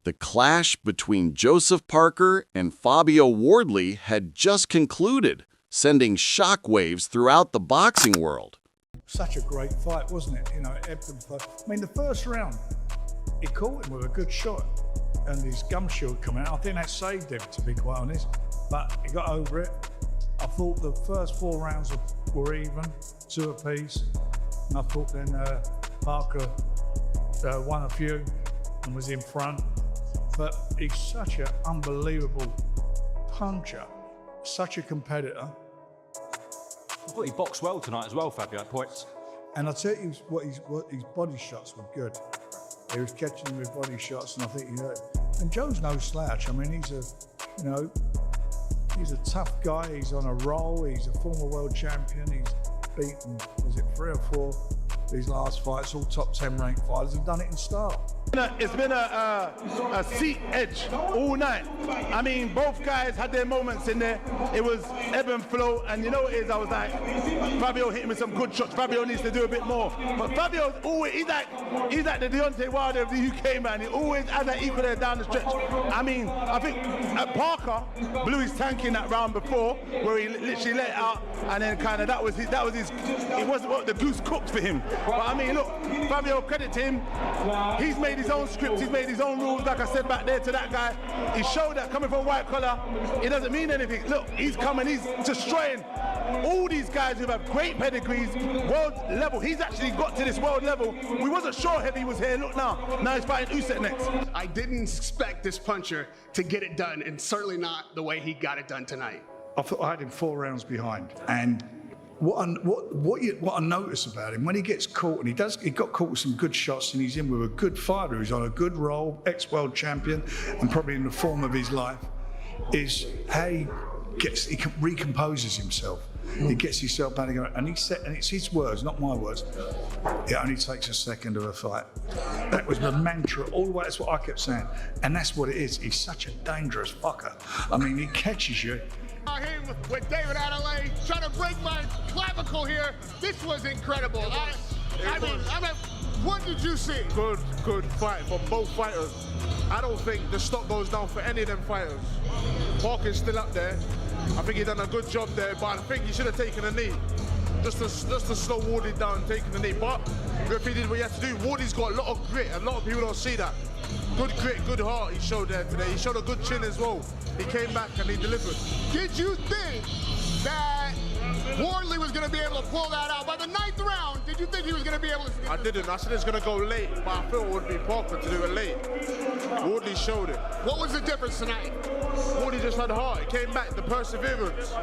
The clash between Joseph Parker and Fabio Wardley had just concluded, sending shockwaves throughout the boxing world. Such a great fight, wasn't it? You know, it ebbed and flowed. I mean, the first round, he caught him with a good shot, and his gum shield come out. I think that saved him, to be quite honest. But he got over it. I thought the first 4 rounds were even, 2 apiece. And I thought then Parker won a few and was in front. But he's such an unbelievable puncher, such a competitor. I thought he boxed well tonight as well, Fabio, at points. And I'll tell you what his body shots were good. He was catching them with body shots, and I think he hurt. And Joe's no slouch. I mean, he's a tough guy. He's on a roll. He's a former world champion. He's beaten, was it 3 or 4 of his last fights, all top 10 ranked fighters, have done it in style. It's been a seat edge all night. I mean, both guys had their moments in there. It was ebb and flow, and you know what it is, I was like, Fabio hit him with some good shots. Fabio needs to do a bit more. But Fabio's always, he's like the Deontay Wilder of the UK, man. He always has that equal there down the stretch. I mean, I think Parker blew his tank in that round before, where he literally let it out, and then kind of that was his, it wasn't what the goose cooked for him. But I mean, look, Fabio, credit to him. He's made his own script, he's made his own rules, like I said back there to that guy. He showed that coming from white collar, it doesn't mean anything. Look, he's coming, he's destroying all these guys who have great pedigrees, world level. He's actually got to this world level. We wasn't sure Heavy was here, look now he's fighting Usyk next. I didn't expect this puncher to get it done, and certainly not the way he got it done tonight. I thought I had him 4 rounds behind, and what I notice about him when he gets caught, and he got caught with some good shots, and he's in with a good fighter who's on a good roll, ex-world champion, and probably in the form of his life, is how he recomposes himself. He gets himself back together, and it's his words, not my words. It only takes a second of a fight. That was the mantra all the way. That's what I kept saying, and that's what it is. He's such a dangerous fucker. I mean, he catches you. Him with David Adelaide trying to break my clavicle here. This was incredible. I mean, what did you see? Good fight from both fighters. I don't think the stock goes down for any of them fighters. Parker's still up there. I think he done a good job there, but I think he should have taken a knee. Just to slow Wardley down, taking the knee. But if he did what he had to do, Wardley's got a lot of grit. A lot of people don't see that. Good grit, good heart he showed there today. He showed a good chin as well. He came back and he delivered. Did you think that Wardley was going to be able to pull that out? By the 9th round, did you think he was going to be able to? I didn't. I said it's going to go late, but I thought it would be Parker to do it late. Wardley showed it. What was the difference tonight? Wardley just had heart. He came back, the perseverance.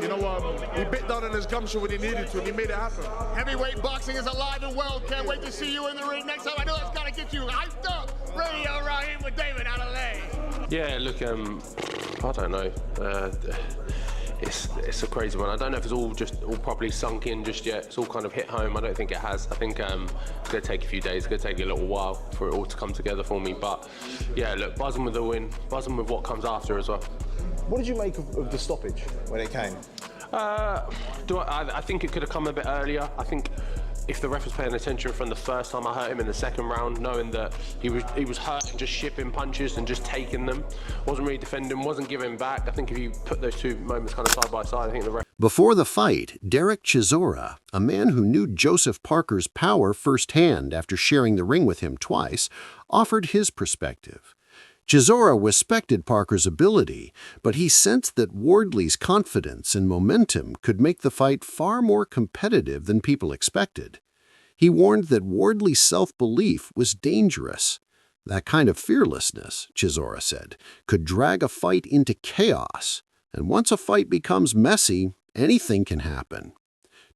You know, he bit down on his gumshoe when he needed to, and he made it happen. Heavyweight boxing is alive and well. Can't wait to see you in the ring next time. I know that's got to get you hyped up. Radio Raheem with David Adelaide. Yeah, look, I don't know. It's a crazy one. I don't know if it's all properly sunk in just yet. It's all kind of hit home. I don't think it has. I think it's going to take a few days. It's going to take a little while for it all to come together for me. But yeah, look, buzzing with the win, buzzing with what comes after as well. What did you make of the stoppage when it came? I think it could have come a bit earlier. I think if the ref was paying attention from the first time I hurt him in the second round, knowing that he was hurt and just shipping punches and just taking them, wasn't really defending, wasn't giving back. I think if you put those 2 moments kind of side by side, I think the ref. Before the fight, Derek Chisora, a man who knew Joseph Parker's power firsthand after sharing the ring with him twice, offered his perspective. Chisora respected Parker's ability, but he sensed that Wardley's confidence and momentum could make the fight far more competitive than people expected. He warned that Wardley's self-belief was dangerous. That kind of fearlessness, Chisora said, could drag a fight into chaos. And once a fight becomes messy, anything can happen.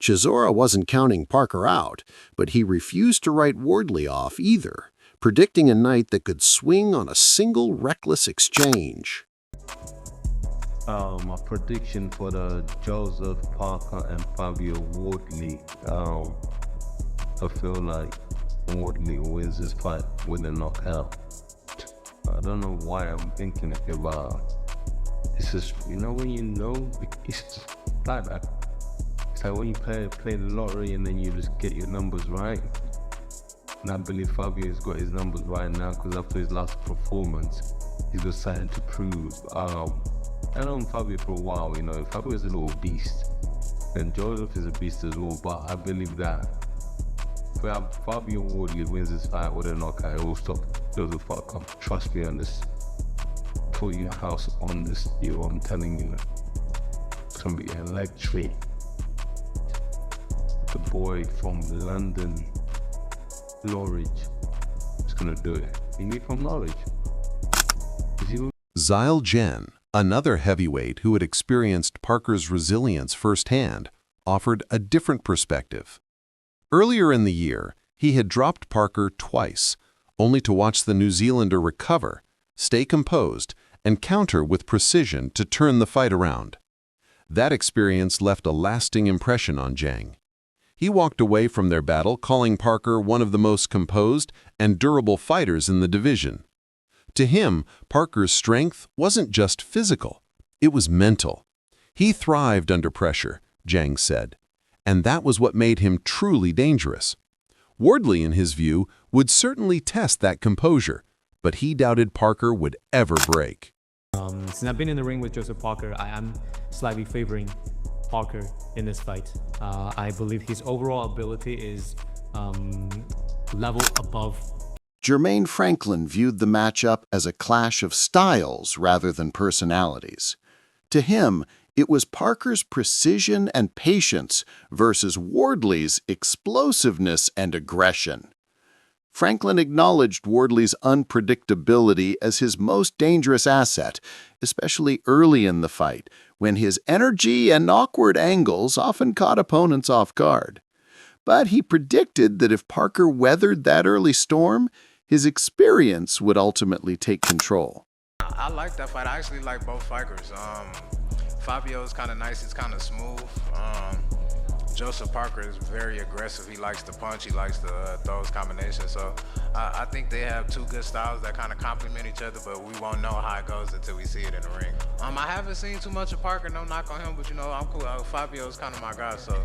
Chisora wasn't counting Parker out, but he refused to write Wardley off either, predicting a night that could swing on a single reckless exchange. My prediction for the Joseph Parker and Fabio Wardley, I feel like Wardley wins this fight with a knockout. I don't know why I'm thinking it, but it's just, you know, when you know, it's like that. It's like when you play the lottery and then you just get your numbers right. And I believe Fabio's got his numbers right now because after his last performance, he's got something to prove. I've known Fabio for a while, you know. Fabio is a little beast, and Joseph is a beast as well. But I believe that if Fabio Wardley wins this fight with a knockout, it will stop Joseph Parker. Trust me on this. Put your house on this deal. I'm telling you, it's gonna be electric. The boy from London, Norwich, is gonna do it. He from Norwich. Zyle Jen, another heavyweight who had experienced Parker's resilience firsthand, offered a different perspective. Earlier in the year, he had dropped Parker twice, only to watch the New Zealander recover, stay composed, and counter with precision to turn the fight around. That experience left a lasting impression on Zhang. He walked away from their battle calling Parker one of the most composed and durable fighters in the division. To him, Parker's strength wasn't just physical, it was mental. He thrived under pressure, Zhang said, and that was what made him truly dangerous. Wardley, in his view, would certainly test that composure, but he doubted Parker would ever break. Since I've been in the ring with Joseph Parker, I am slightly favoring Parker in this fight. I believe his overall ability is level above. Jermaine Franklin viewed the matchup as a clash of styles rather than personalities. To him, it was Parker's precision and patience versus Wardley's explosiveness and aggression. Franklin acknowledged Wardley's unpredictability as his most dangerous asset, especially early in the fight, when his energy and awkward angles often caught opponents off guard. But he predicted that if Parker weathered that early storm, his experience would ultimately take control. I like that fight. I actually like both fighters. Fabio is kind of nice. He's kind of smooth. Joseph Parker is very aggressive. He likes to punch. He likes to throw combinations. So I think they have two good styles that kind of complement each other, but we won't know how it goes until we see it in the ring. I haven't seen too much of Parker. No knock on him, but, you know, I'm cool. Fabio is kind of my guy. So,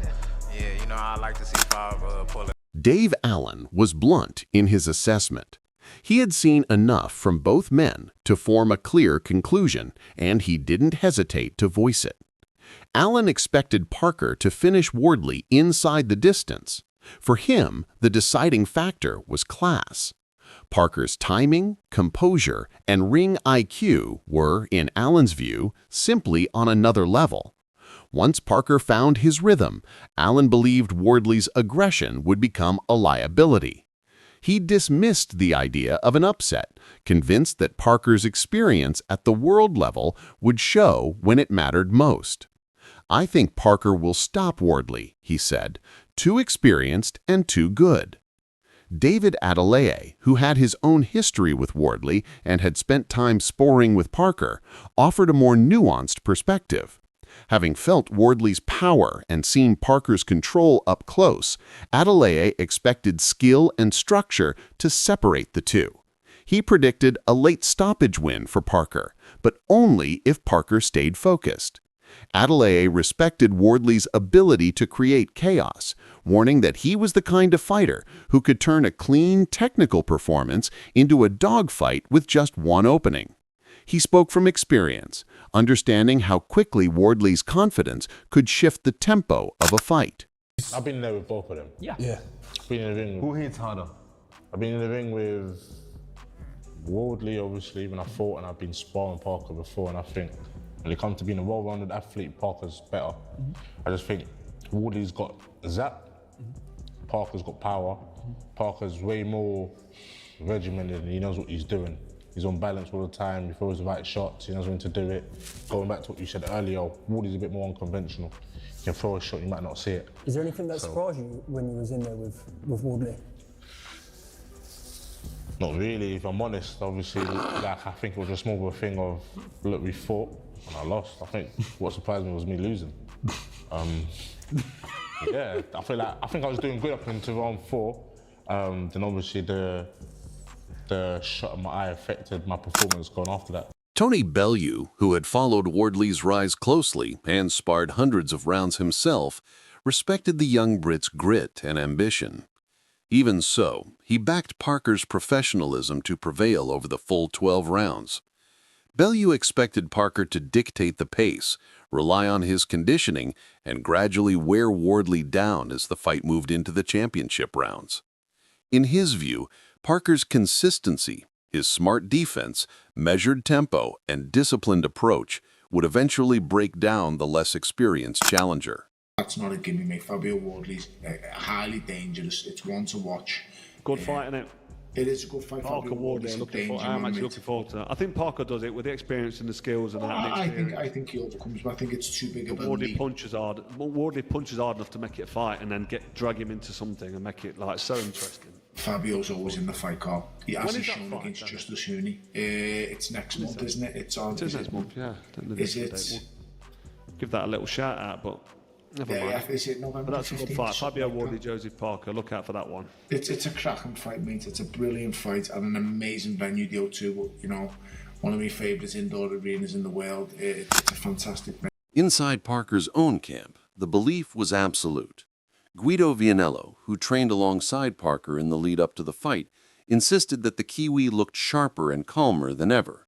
yeah, you know, I like to see Fab pull it. Dave Allen was blunt in his assessment. He had seen enough from both men to form a clear conclusion, and he didn't hesitate to voice it. Allen expected Parker to finish Wardley inside the distance. For him, the deciding factor was class. Parker's timing, composure, and ring IQ were, in Allen's view, simply on another level. Once Parker found his rhythm, Allen believed Wardley's aggression would become a liability. He dismissed the idea of an upset, convinced that Parker's experience at the world level would show when it mattered most. "I think Parker will stop Wardley," he said, "too experienced and too good." David Adeleye, who had his own history with Wardley and had spent time sparring with Parker, offered a more nuanced perspective. Having felt Wardley's power and seen Parker's control up close, Adeleye expected skill and structure to separate the two. He predicted a late stoppage win for Parker, but only if Parker stayed focused. Adeleye respected Wardley's ability to create chaos, warning that he was the kind of fighter who could turn a clean technical performance into a dogfight with just one opening. He spoke from experience, understanding how quickly Wardley's confidence could shift the tempo of a fight. I've been there with both of them. Yeah. I've been in the ring. Who hits harder? I've been in the ring with Wardley, obviously, when I fought, and I've been sparring Parker before, and I think when it comes to being a well-rounded athlete, Parker's better. I just think Wardley's got zap, Parker's got power. Parker's way more regimented and he knows what he's doing. He's on balance all the time, he throws the right shots, he knows when to do it. Going back to what you said earlier, Wardley's a bit more unconventional. You can throw a shot, you might not see it. Is there anything that surprised you when you was in there with Wardley? Not really, if I'm honest. Obviously, like, I think it was just more of a thing of, look, we fought and I lost. I think what surprised me was me losing. Yeah, I think I was doing good up until round 4. Then obviously the shot in my eye affected my performance going after that. Tony Bellew, who had followed Wardley's rise closely and sparred hundreds of rounds himself, respected the young Brit's grit and ambition. Even so, he backed Parker's professionalism to prevail over the full 12 rounds. Bellew expected Parker to dictate the pace, rely on his conditioning, and gradually wear Wardley down as the fight moved into the championship rounds. In his view, Parker's consistency, his smart defense, measured tempo, and disciplined approach would eventually break down the less experienced challenger. That's not a gimme, mate. Fabio Wardley's highly dangerous. It's one to watch. Good fight, isn't it? It is a good fight. Parker Wardley, I'm actually looking forward to that. I think Parker does it with the experience and the skills and that. I think he overcomes, but I think it's too big of a Wardley punches hard. Wardley punches hard enough to make it a fight, and then drag him into something and make it like so interesting. Fabio's always in the fight, Carl. He has shown against Justice Huni. It's next month, isn't it? It's next month, yeah. Is it? Give that a little shout out, but never mind. Yeah, is it November? But that's 15th, a good fight. Fabio Wardley, Joseph Parker. Look out for that one. It's a cracking fight, mate. It's a brilliant fight and an amazing venue deal too. You know, one of my favourite indoor arenas in the world. It's a fantastic venue. Inside Parker's own camp, the belief was absolute. Guido Vianello, who trained alongside Parker in the lead up to the fight, insisted that the Kiwi looked sharper and calmer than ever.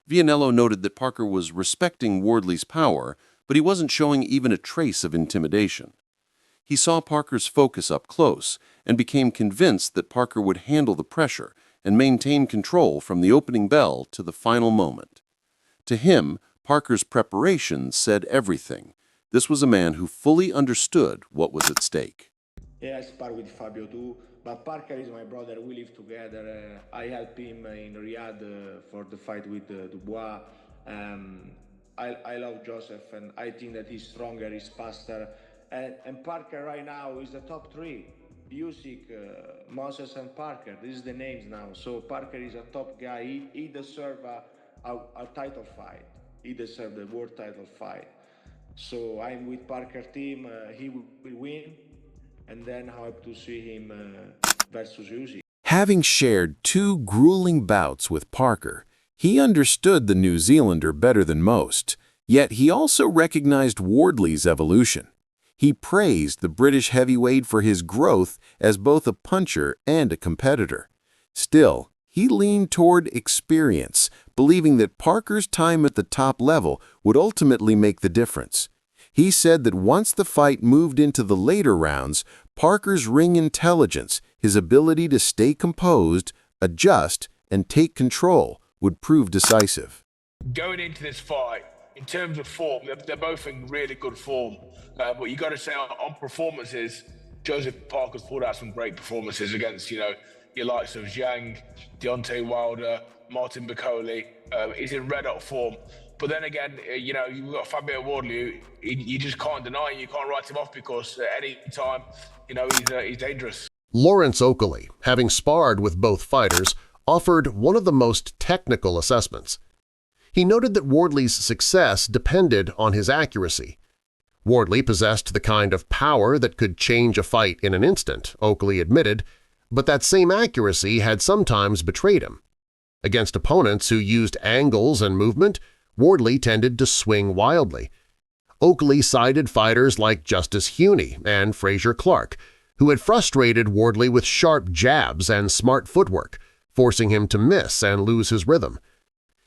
Vianello noted that Parker was respecting Wardley's power, but he wasn't showing even a trace of intimidation. He saw Parker's focus up close and became convinced that Parker would handle the pressure and maintain control from the opening bell to the final moment. To him, Parker's preparation said everything. This was a man who fully understood what was at stake. Yeah, I spar with Fabio too, but Parker is my brother. We live together. I helped him in Riyadh for the fight with Dubois. I love Joseph, and I think that he's stronger, he's faster. And Parker right now is the top three. Usyk, Moses, and Parker. This is the names now. So Parker is a top guy. He deserves a title fight. He deserves the world title fight. So I'm with Parker team. He will win, and then I hope to see him versus Usyk. Having shared 2 grueling bouts with Parker, he understood the New Zealander better than most, yet he also recognized Wardley's evolution. He praised the British heavyweight for his growth as both a puncher and a competitor. Still, he leaned toward experience, believing that Parker's time at the top level would ultimately make the difference. He said that once the fight moved into the later rounds, Parker's ring intelligence, his ability to stay composed, adjust, and take control would prove decisive. Going into this fight, in terms of form, they're both in really good form. But you got to say on performances, Joseph Parker's pulled out some great performances against, your likes of Zhang, Deontay Wilder, Martin Bacoli. He's in red hot form. But then again, you've got Fabio Wardley, you just can't deny him, you can't write him off because at any time, he's dangerous. Lawrence Oakley, having sparred with both fighters, offered one of the most technical assessments. He noted that Wardley's success depended on his accuracy. Wardley possessed the kind of power that could change a fight in an instant, Oakley admitted, but that same accuracy had sometimes betrayed him. Against opponents who used angles and movement, Wardley tended to swing wildly. Oakley cited fighters like Justice Huni and Frazier Clark, who had frustrated Wardley with sharp jabs and smart footwork, forcing him to miss and lose his rhythm.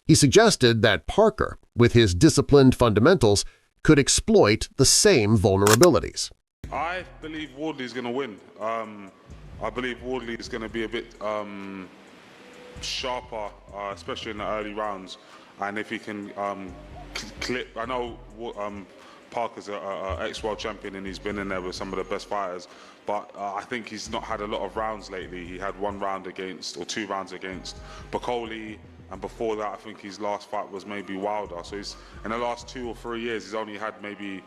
He suggested that Parker, with his disciplined fundamentals, could exploit the same vulnerabilities. I believe Wardley's going to win. I believe Wardley is going to be a bit sharper, especially in the early rounds. And if he can clip, I know Parker's an ex-world champion and he's been in there with some of the best fighters, but I think he's not had a lot of rounds lately. He had 1 round against, or 2 rounds against Bacoli, and before that I think his last fight was maybe Wilder. So he's, in the last 2 or 3 years, he's only had maybe,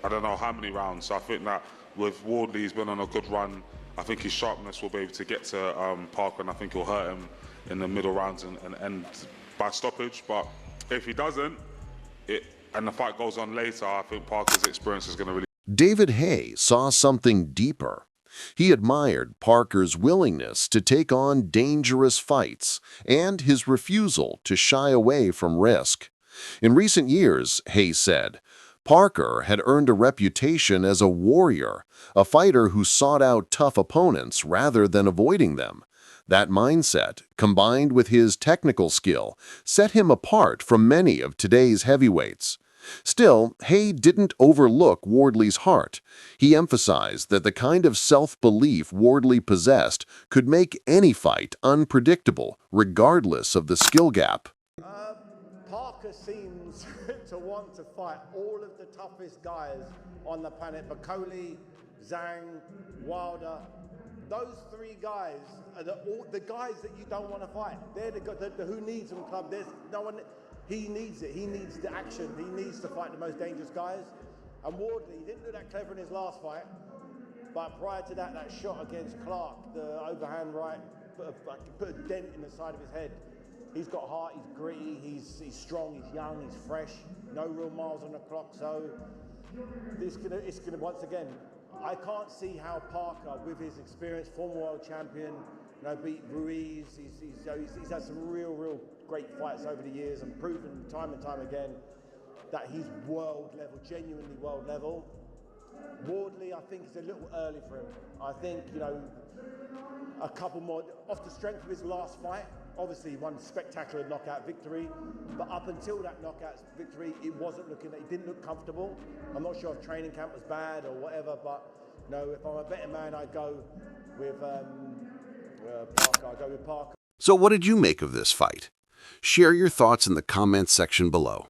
I don't know how many rounds. So I think that with Wardley, he's been on a good run. I think his sharpness will be able to get to Parker, and I think he'll hurt him in the middle rounds and end by stoppage. But if he doesn't, and the fight goes on later, I think Parker's experience is going to really... David Haye saw something deeper. He admired Parker's willingness to take on dangerous fights and his refusal to shy away from risk. In recent years, Haye said, Parker had earned a reputation as a warrior, a fighter who sought out tough opponents rather than avoiding them. That mindset, combined with his technical skill, set him apart from many of today's heavyweights. Still, Hay didn't overlook Wardley's heart. He emphasized that the kind of self-belief Wardley possessed could make any fight unpredictable, regardless of the skill gap. Parker seems to want to fight all of the toughest guys on the planet. Bakoli, Zhang, Wilder. Those three guys are the guys that you don't want to fight. They're the who needs them club. There's no one. He needs it. He needs the action. He needs to fight the most dangerous guys. And Wardley, he didn't do that clever in his last fight. But prior to that, that shot against Clark, the overhand right, put a dent in the side of his head. He's got heart, he's gritty, he's strong, he's young, he's fresh, no real miles on the clock. So it's gonna once again, I can't see how Parker, with his experience, former world champion, beat Ruiz. He's had some real great fights over the years and proven time and time again that he's world level, genuinely world level. Wardley, I think it's a little early for him. I think, a couple more, off the strength of his last fight, obviously he won a spectacular knockout victory, but up until that knockout victory, it didn't look comfortable. I'm not sure if training camp was bad or whatever, but if I'm a better man, I'd go with Parker. So what did you make of this fight? Share your thoughts in the comments section below.